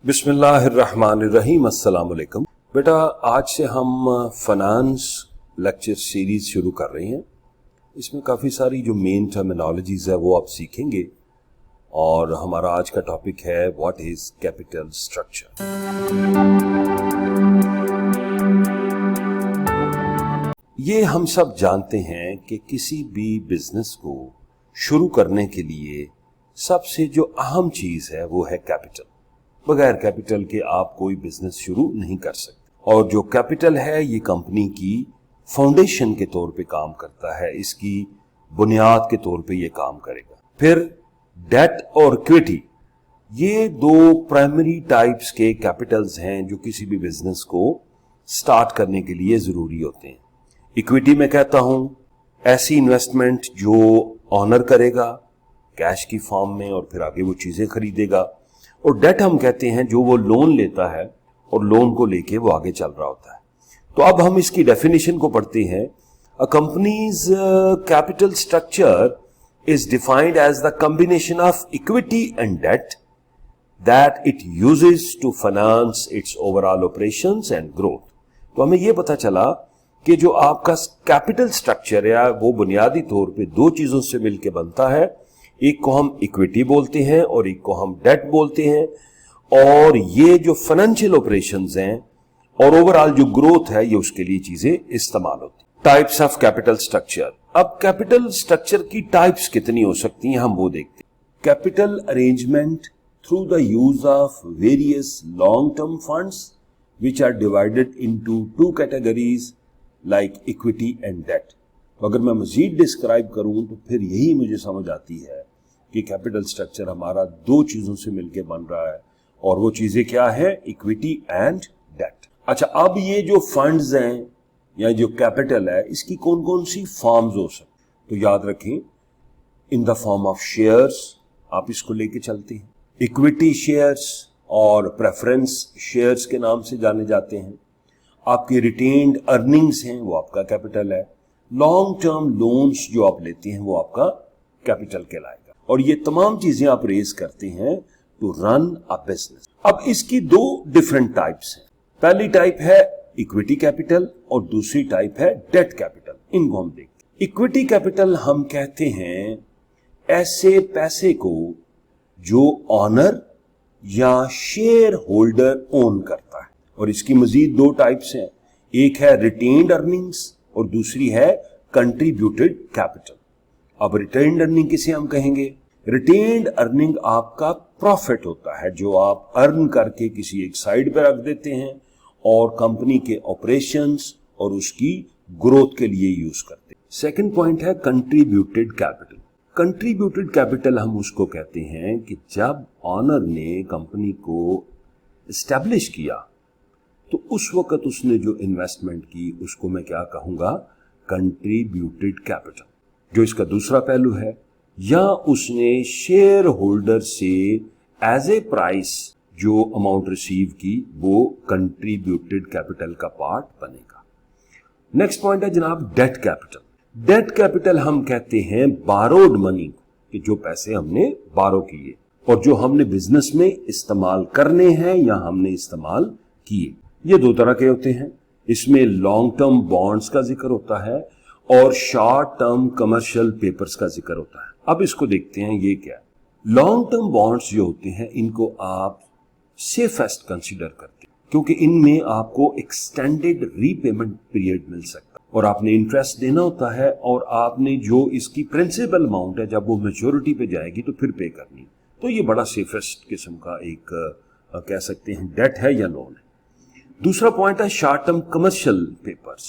बिस्मिल्लाहिर्रहमानिर्रहीम। अस्सलाम वालेकुम। बेटा, आज से हम फाइनेंस लेक्चर सीरीज शुरू कर रहे हैं। इसमें काफ़ी सारी जो मेन टर्मिनोलॉजीज है वो आप सीखेंगे और हमारा आज का टॉपिक है व्हाट इज कैपिटल स्ट्रक्चर। ये हम सब जानते हैं कि किसी भी बिजनेस को शुरू करने के लिए सबसे जो अहम चीज है वो है कैपिटल। बगैर कैपिटल के आप कोई बिजनेस शुरू नहीं कर सकते। और जो कैपिटल है ये कंपनी की फाउंडेशन के तौर पे काम करता है, इसकी बुनियाद के तौर पे ये काम करेगा। फिर डेट और इक्विटी, ये दो प्राइमरी टाइप्स के कैपिटल्स हैं जो किसी भी बिजनेस को स्टार्ट करने के लिए जरूरी होते हैं। इक्विटी में कहता हूं ऐसी इन्वेस्टमेंट जो ऑनर करेगा कैश की फॉर्म में और फिर आगे वो चीजें खरीदेगा। और डेट हम कहते हैं जो वो लोन लेता है और लोन को लेके वो आगे चल रहा होता है। तो अब हम इसकी डेफिनेशन को पढ़ते हैं। A company's capital structure is defined as the combination of equity and debt that it uses to finance its overall operations and growth. तो हमें यह पता चला कि जो आपका कैपिटल स्ट्रक्चर है वो बुनियादी तौर पे दो चीजों से मिलकर बनता है। एक को हम इक्विटी बोलते हैं और एक को हम डेट बोलते हैं। और ये जो फाइनेंशियल ऑपरेशंस हैं और ओवरऑल जो ग्रोथ है ये उसके लिए चीजें इस्तेमाल होती। Types of capital structure. अब कैपिटल स्ट्रक्चर की टाइप्स कितनी हो सकती हैं हम वो देखते हैं। Capital arrangement through the use of various long term funds which are divided into two categories like equity and debt. तो अगर मैं मजीद डिस्क्राइब करूं तो फिर यही मुझे समझ आती है कि कैपिटल स्ट्रक्चर हमारा दो चीजों से मिलकर बन रहा है और वो चीजें क्या है, इक्विटी एंड डेट। अच्छा, अब ये जो फंड्स हैं या जो कैपिटल है इसकी कौन कौन सी फॉर्म्स हो सकती, तो याद रखें in the form of shares, आप इसको लेके चलते हैं। इक्विटी शेयर्स और प्रेफरेंस शेयर्स के नाम से जाने जाते हैं। आपकी रिटेन्ड अर्निंग्स हैं वो आपका कैपिटल है। लॉन्ग टर्म लोन्स जो आप लेते हैं वो आपका कैपिटल कहलाएगा। और ये तमाम चीजें आप रेज करते हैं टू रन अ बिजनेस। अब इसकी दो डिफरेंट टाइप्स हैं। पहली टाइप है इक्विटी कैपिटल और दूसरी टाइप है डेट कैपिटल। इनको हम देखते हैं। इक्विटी कैपिटल हम कहते हैं ऐसे पैसे को जो ऑनर या शेयर होल्डर ओन करता है। और इसकी मजीद दो टाइप्स हैं। एक है रिटेन्ड अर्निंग्स और दूसरी है कंट्रीब्यूटेड कैपिटल। अब रिटेन्ड अर्निंग किसे हम कहेंगे? रिटेन्ड अर्निंग आपका प्रॉफिट होता है जो आप अर्न करके किसी एक साइड पर रख देते हैं और कंपनी के ऑपरेशंस और उसकी ग्रोथ के लिए यूज करते हैं। सेकंड पॉइंट है कंट्रीब्यूटेड कैपिटल। कंट्रीब्यूटेड कैपिटल हम उसको कहते हैं कि जब ऑनर ने कंपनी को एस्टैब्लिश किया तो उस वक्त उसने जो इन्वेस्टमेंट की उसको मैं क्या कहूंगा, कंट्रीब्यूटेड कैपिटल। जो इसका दूसरा पहलू है, या उसने शेयर होल्डर से एज ए प्राइस जो अमाउंट रिसीव की वो कंट्रीब्यूटेड कैपिटल का पार्ट बनेगा। नेक्स्ट पॉइंट है जनाब डेट कैपिटल। डेट कैपिटल हम कहते हैं बारोड मनी कि जो पैसे हमने बारो किए और जो हमने बिजनेस में इस्तेमाल करने हैं या हमने इस्तेमाल किए। ये दो तरह के होते हैं। इसमें लॉन्ग टर्म बॉन्ड्स का जिक्र होता है और शॉर्ट टर्म कमर्शियल पेपर्स का जिक्र होता है। अब इसको देखते हैं ये क्या है। लॉन्ग टर्म बॉन्ड्स जो होते हैं इनको आप सेफेस्ट कंसीडर करते हैं क्योंकि इनमें आपको एक्सटेंडेड रीपेमेंट पीरियड मिल सकता है और आपने इंटरेस्ट देना होता है और आपने जो इसकी प्रिंसिपल अमाउंट है जब वो मैच्योरिटी पे जाएगी तो फिर पे करनी। तो ये बड़ा सेफेस्ट किस्म का एक कह सकते हैं डेट है या लोन है। दूसरा पॉइंट है शॉर्ट टर्म कमर्शियल पेपर्स।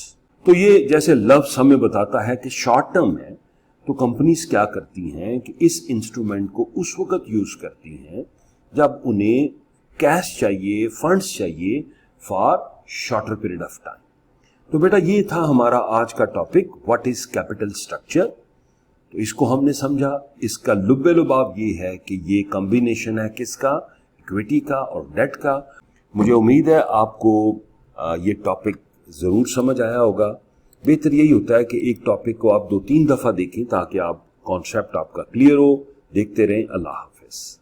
तो ये जैसे लफ्ज हमें बताता है कि शॉर्ट टर्म है तो कंपनीज क्या करती हैं कि इस इंस्ट्रूमेंट को उस वक्त यूज करती हैं जब उन्हें कैश चाहिए, फंड्स चाहिए for shorter period of time. तो बेटा ये था हमारा आज का topic what is capital structure. तो इसको हमने समझा। इसका लुब्बे लुबाब ये है कि ये कॉम्बिनेशन है किसका, इक्विटी का और डेट का। मुझे उम्मीद है आपको ये टॉपिक जरूर समझ आया होगा। बेहतर यही होता है कि एक टॉपिक को आप 2-3 दफा देखें ताकि आप कॉन्सेप्ट आपका क्लियर हो। देखते रहें। अल्लाह हाफिज।